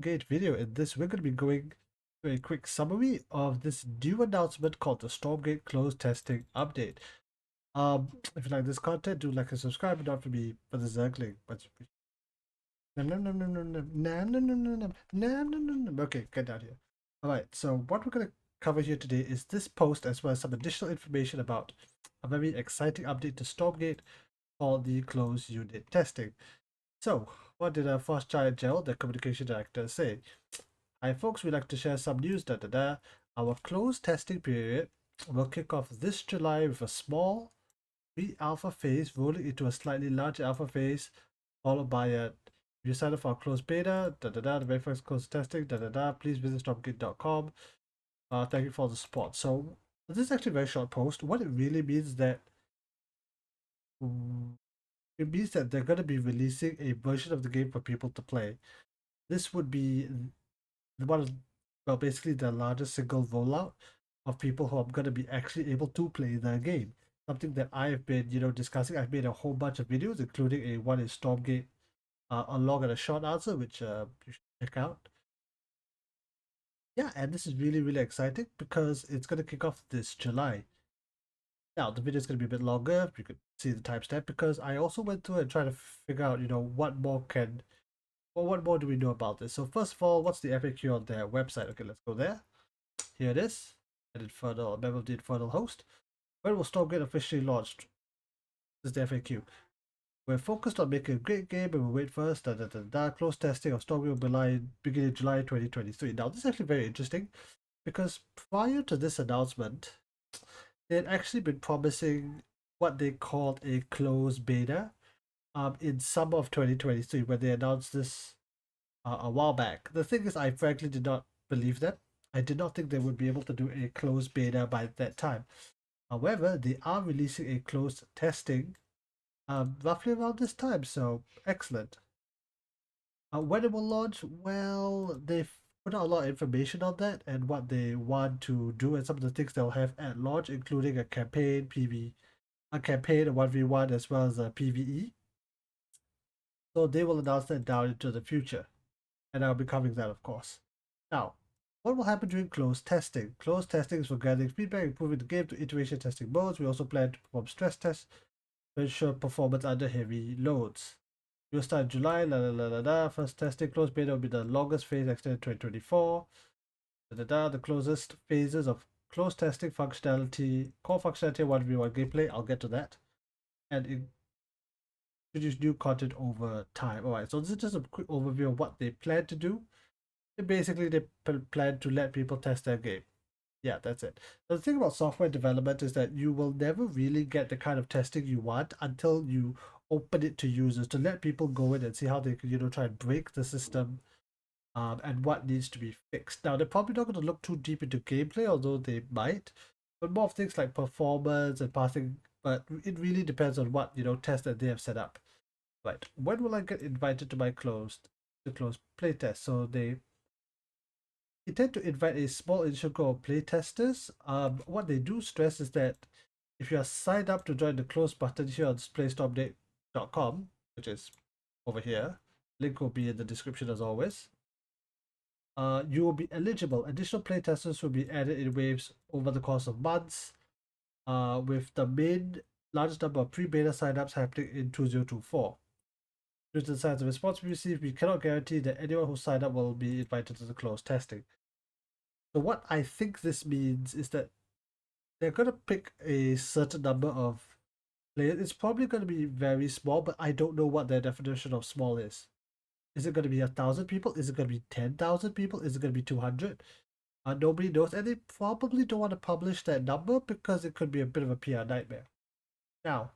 Stormgate video. In this, we're going to be going through a quick summary of this new announcement called the Stormgate closed testing update. If you like this content, do like and subscribe, and not for me for the zergling. But okay, get down here. All right. So what we're going to cover here today is this post as well as some additional information about a very exciting update to Stormgate called the closed unit testing. So, what did our first giant gel, the communication director, say? Hi folks, we'd like to share some news. Our closed testing period will kick off this July with a small pre-alpha phase rolling into a slightly larger alpha phase, followed by a if you sign up for our closed beta, the very first closed testing, please visit stromgate.com. Thank you for the support. So this is actually a very short post. What it really means is that it means that they're going to be releasing a version of the game for people to play. This would be one of, well, basically the largest single rollout of people who are going to be actually able to play the game. Something that I have been, discussing. I've made a whole bunch of videos, including a one in Stormgate, a long and a short answer, which you should check out. Yeah, and this is really, really exciting because it's going to kick off this July. Now, the video is going to be a bit longer. You could see the timestamp because I also went through and tried to figure out, what more do we know about this? So first of all, what's the FAQ on their website? Okay, let's go there. Here it is. Edit Infernal, member of the Infernal host. When will Stormgate officially launched? This is the FAQ. We're focused on making a great game and we'll wait first. Close testing of Stormgate will begin in July 2023. Now, this is actually very interesting because prior to this announcement, they had actually been promising what they called a closed beta in summer of 2023 when they announced this a while back. The thing is, I frankly did not believe them. I did not think they would be able to do a closed beta by that time. However, they are releasing a closed testing roughly around this time, so excellent. When it will launch, well, they've put out a lot of information on that and what they want to do and some of the things they'll have at launch, including a campaign, a 1v1 as well as a PVE. So they will announce that down into the future, and I'll be covering that, of course. Now, what will happen during closed testing? Closed testing is for gathering feedback, improving the game to iteration testing modes. We also plan to perform stress tests to ensure performance under heavy loads. We'll start in July. First testing, closed beta will be the longest phase, extended 2024. The closest phases of closed testing functionality, core functionality, 1v1 gameplay. I'll get to that. And introduce new content over time. Alright, so this is just a quick overview of what they plan to do. Basically, they plan to let people test their game. Yeah, that's it. The thing about software development is that you will never really get the kind of testing you want until you open it to users to let people go in and see how they can, try and break the system and what needs to be fixed. Now, they're probably not going to look too deep into gameplay, although they might, but more of things like performance and passing. But it really depends on what test that they have set up. Right. When will I get invited to my closed playtest? So they tend to invite a small initial group of playtesters. What they do stress is that if you are signed up to join the closed button here on playstormgate.com, which is over here, link will be in the description as always. You will be eligible. Additional playtesters will be added in waves over the course of months, with the largest number of pre-beta signups happening in 2024. Due to the size of response we received, we cannot guarantee that anyone who signed up will be invited to the closed testing. So what I think this means is that they're going to pick a certain number of players. It's probably going to be very small, but I don't know what their definition of small is. Is it going to be 1,000 people? Is it going to be 10,000 people? Is it going to be 200? Nobody knows, and they probably don't want to publish that number because it could be a bit of a PR nightmare. Now,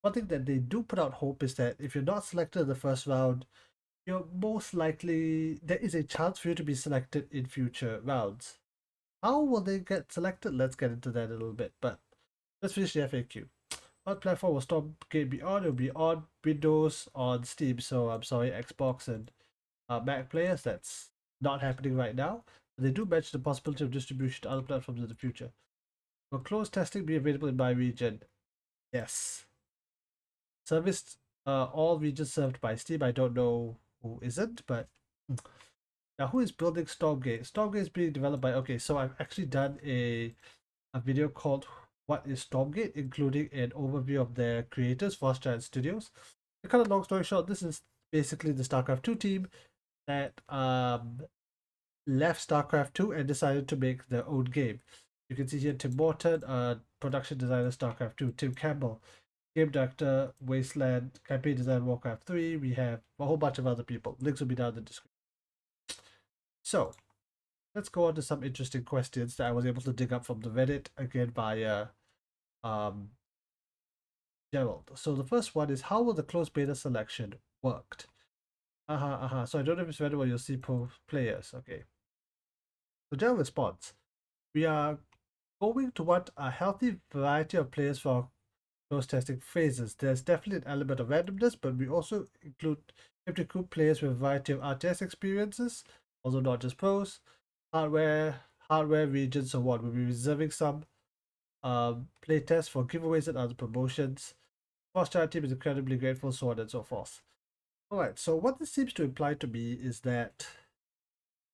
one thing that they do put out hope is that if you're not selected in the first round, you're most likely, there is a chance for you to be selected in future rounds. How will they get selected? Let's get into that a little bit, but let's finish the FAQ. What platform will Stormgate be on? It will be on Windows, on Steam, so I'm sorry, Xbox and Mac players, that's not happening right now. But they do mention the possibility of distribution to other platforms in the future. Will closed testing be available in my region? Yes. Serviced all regions served by Steam. I don't know who isn't, but Now, who is building Stormgate? Stormgate is being developed by, okay, so I've actually done a video called What is Stormgate, including an overview of their creators, Frost Giant Studios. To cut a long story short, this is basically the StarCraft 2 team that left StarCraft 2 and decided to make their own game. You can see here Tim Morton, production designer StarCraft 2, Tim Campbell, game director Wasteland, campaign designer Warcraft 3. We have a whole bunch of other people. Links will be down in the description. So, let's go on to some interesting questions that I was able to dig up from the Reddit, again by um, Gerald. So the first one is, how will the closed beta selection worked? So I don't know if it's ready where you'll see players. Okay. So Gerald responds, we are going to want a healthy variety of players for those testing phases. There's definitely an element of randomness, but we also have to include players with a variety of RTS experiences, although not just pros, hardware regions, so what. We'll be reserving some playtests for giveaways and other promotions. Cross Chart team is incredibly grateful, so on and so forth. Alright, so what this seems to imply to me is that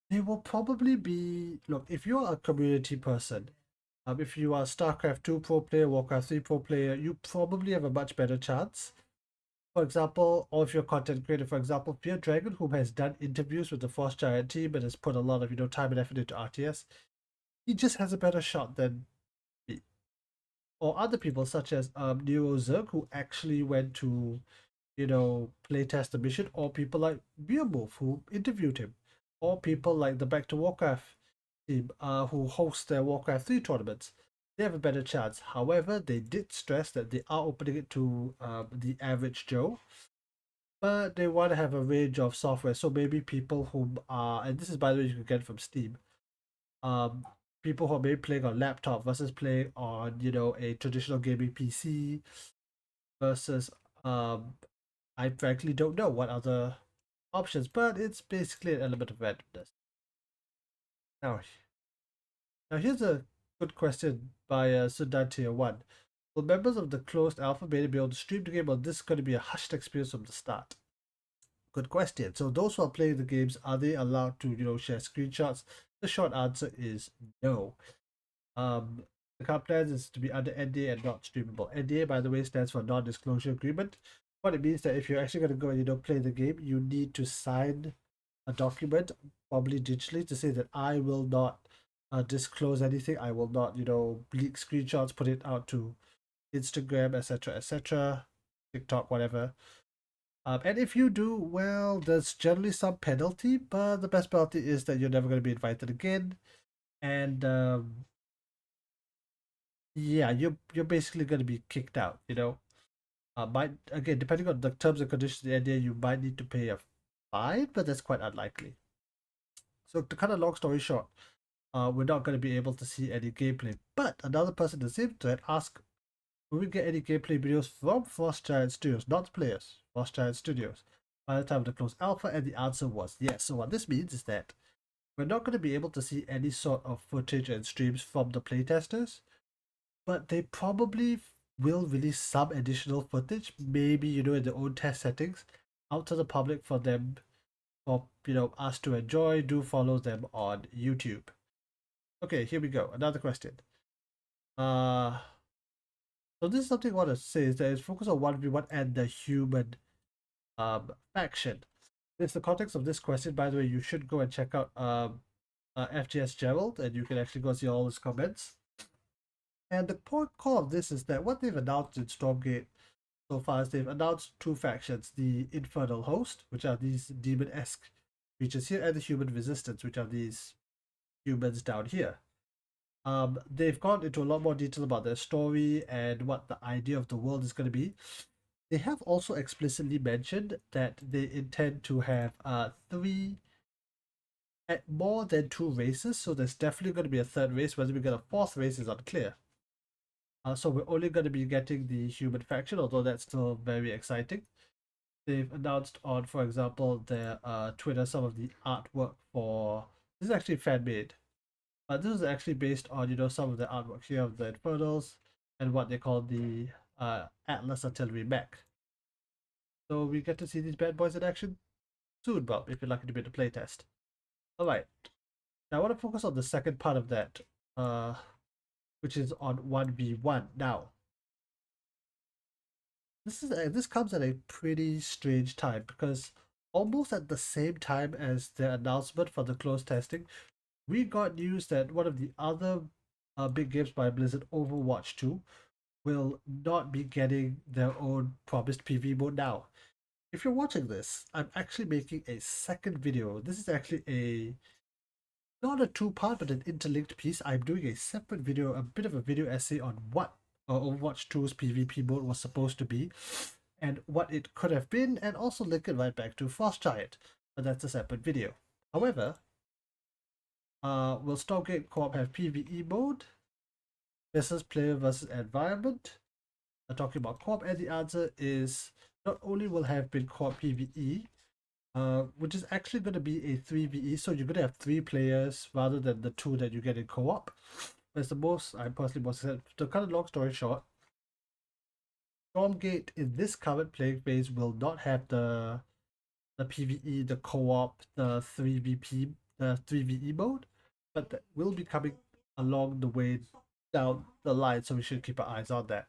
there will probably be, look, if you're a community person, if you are a StarCraft 2 pro player, Warcraft 3 pro player, you probably have a much better chance. For example, or if you're a content creator, for example, Fear Dragon, who has done interviews with the Frost Giant team and has put a lot of time and effort into RTS, he just has a better shot than me. Or other people such as Nero Zerg, who actually went to playtest the mission, or people like Beowulf who interviewed him, or people like the Back to Warcraft team who host their Warcraft 3 tournaments. They have a better chance. However, they did stress that they are opening it to the average Joe, but they want to have a range of software. So maybe people who are, and this is by the way, you can get it from Steam, um, people who are maybe playing on laptop versus playing on, a traditional gaming PC versus I frankly don't know what other options, but it's basically an element of randomness. Now, now here's a good question by Sudantia1. Will members of the closed alpha beta be able to stream the game, or this is going to be a hushed experience from the start? Good question. So those who are playing the games, are they allowed to, share screenshots? The short answer is no. Um, the current plan is to be under NDA and not streamable. NDA, by the way, stands for non-disclosure agreement. What it means that if you're actually going to go and play the game, you need to sign a document, probably digitally, to say that I will not disclose anything. I will not, leak screenshots, put it out to Instagram, etc., TikTok, whatever. And if you do, well, there's generally some penalty, but the best penalty is that you're never going to be invited again. And yeah, you're basically going to be kicked out. Might again, depending on the terms and conditions of the NDA, you might need to pay a fine, but that's quite unlikely. So to cut a long story short, we're not going to be able to see any gameplay. But another person in the same thread asked, will we get any gameplay videos from Frost Giant Studios, not players, Frost Giant Studios, by the time of the closed alpha? And the answer was yes. So what this means is that we're not going to be able to see any sort of footage and streams from the playtesters, but they probably will release some additional footage, maybe in their own test settings, out to the public for them, for us to enjoy. Do follow them on YouTube. Okay, here we go. Another question. Uh, so this is something I want to say is that it's focused on 1v1 and the human faction. It's the context of this question. By the way, you should go and check out FGS Gerald, and you can actually go see all his comments. And the point core of this is that what they've announced in Stormgate so far is they've announced two factions: the Infernal Host, which are these demon-esque creatures here, and the Human Resistance, which are these humans down here. They've gone into a lot more detail about their story and what the idea of the world is going to be. They have also explicitly mentioned that they intend to have three, at more than two races. So there's definitely going to be a third race. Whether we get a fourth race is unclear. So we're only going to be getting the human faction, although that's still very exciting. They've announced on, for example, their Twitter some of the artwork for. This is actually fan made. This is actually based on some of the artwork here of the Infernals and what they call the Atlas Artillery Mech. So we get to see these bad boys in action soon, Bob, if you're lucky to be in a playtest. Alright, now I want to focus on the second part of that, which is on 1v1. Now, this comes at a pretty strange time because almost at the same time as the announcement for the closed testing, we got news that one of the other big games by Blizzard, Overwatch 2, will not be getting their own promised PvE mode now. If you're watching this, I'm actually making a second video. This is actually a not a two-part but an interlinked piece. I'm doing a separate video, a bit of a video essay on what Overwatch 2's PvP mode was supposed to be and what it could have been, and also link it right back to Frost Giant, but that's a separate video. However, will Stormgate Co-op have PvE mode? Versus player versus environment? I'm talking about co-op, and the answer is not only will have been co-op PvE, which is actually going to be a 3ve, so you're going to have 3 players rather than the 2 that you get in co-op. That's the most, I'm personally most excited. To cut a long story short, Stormgate in this current playing phase will not have the PvE, the co-op, the 3vp, the 3ve mode, but that will be coming along the way down the line, so we should keep our eyes on that.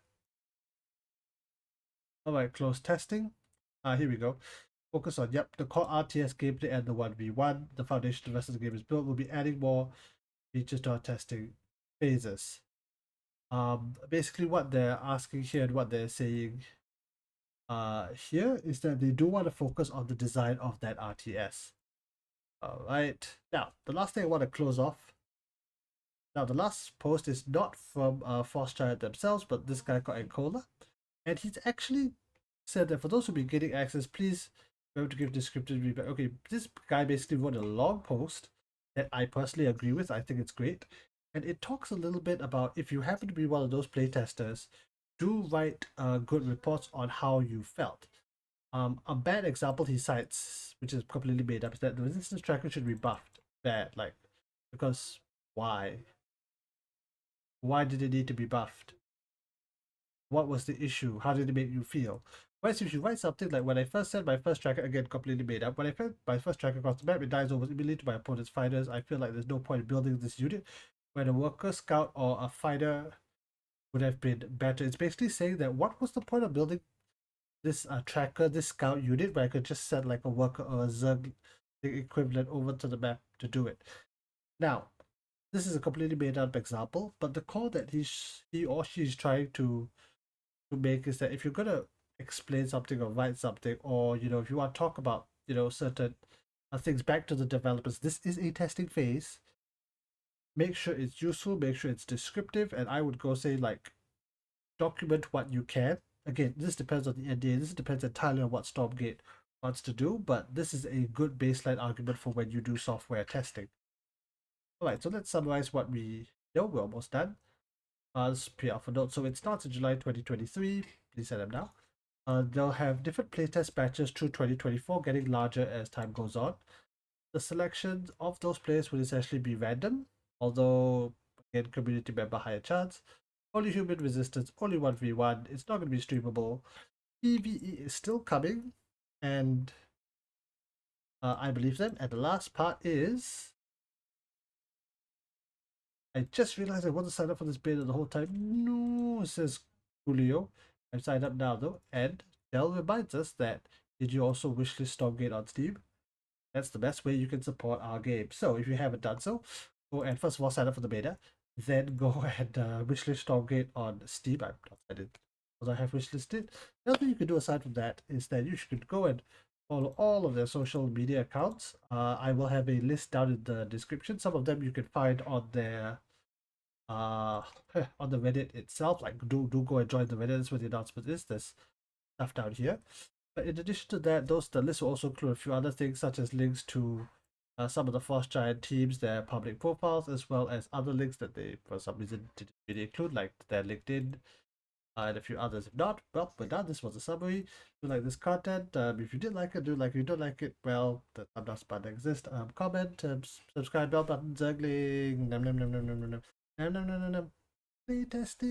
Alright, close testing. Here we go. Focus on, the core RTS gameplay and the 1v1. The foundation the rest of the game is built. We'll be adding more features to our testing phases. Basically what they're asking here and what they're saying here is that they do want to focus on the design of that RTS. Alright, now the last thing I want to close off. Now the last post is not from Frost Giant themselves, but this guy called Ancola. And he's actually said that for those who've been getting access, please remember to give descriptive feedback. Okay, this guy basically wrote a long post that I personally agree with. I think it's great. And it talks a little bit about if you happen to be one of those playtesters, do write good reports on how you felt. A bad example he cites, which is completely made up, is that the resistance tracker should be buffed. Bad, like, because why? Why did it need to be buffed? What was the issue? How did it make you feel? Whereas if you write something like, when I first sent my first tracker, again, completely made up, when I sent my first tracker across the map, it dies almost immediately to my opponent's fighters. I feel like there's no point in building this unit. When a worker, scout, or a fighter would have been better. It's basically saying that what was the point of building this tracker, this scout unit, where I could just send like a worker or a Zerg equivalent over to the map to do it. Now, this is a completely made up example, but the call that he or she is trying to make is that if you're gonna explain something or write something, or if you want to talk about certain things back to the developers, this is a testing phase. Make sure it's useful, make sure it's descriptive, and I would go say like document what you can. Again, this depends on the NDA. This depends entirely on what Stormgate wants to do, but this is a good baseline argument for when you do software testing. All right, so let's summarize what we know. We're almost done. This PR for note. So it starts in July 2023. Please set them now. They'll have different playtest batches through 2024, getting larger as time goes on. The selection of those players will essentially be random, although again, community member higher chance. Only human resistance, only 1v1. It's not going to be streamable. PVE is still coming, and I believe them. And the last part is, I just realized I wasn't signed up for this beta the whole time. No, it says Julio. I'm signed up now though, and Dell reminds us that did you also wishlist Stormgate on Steam? That's the best way you can support our game. So if you haven't done so, go and first of all sign up for the beta, then go and wishlist Stormgate on Steam. I'm not signed in because I have wishlisted. The other thing you can do aside from that is that you should go and follow all of their social media accounts. I will have a list down in the description. Some of them you can find on their on the Reddit itself. Like do go and join the Reddit. That's where the announcement is. There's stuff down here. But in addition to that, the list will also include a few other things such as links to some of the Frost Giant teams, their public profiles, as well as other links that they for some reason didn't really include, like their LinkedIn and a few others. If not, well, we're done. This was a summary. If you like this content, if you did like it, do like it. If you don't like it, well, the thumb down button exists. Comment, subscribe, bell button, zergling, nom nom nom nom nom nom nom nom nom nom nom nom. Playtesting.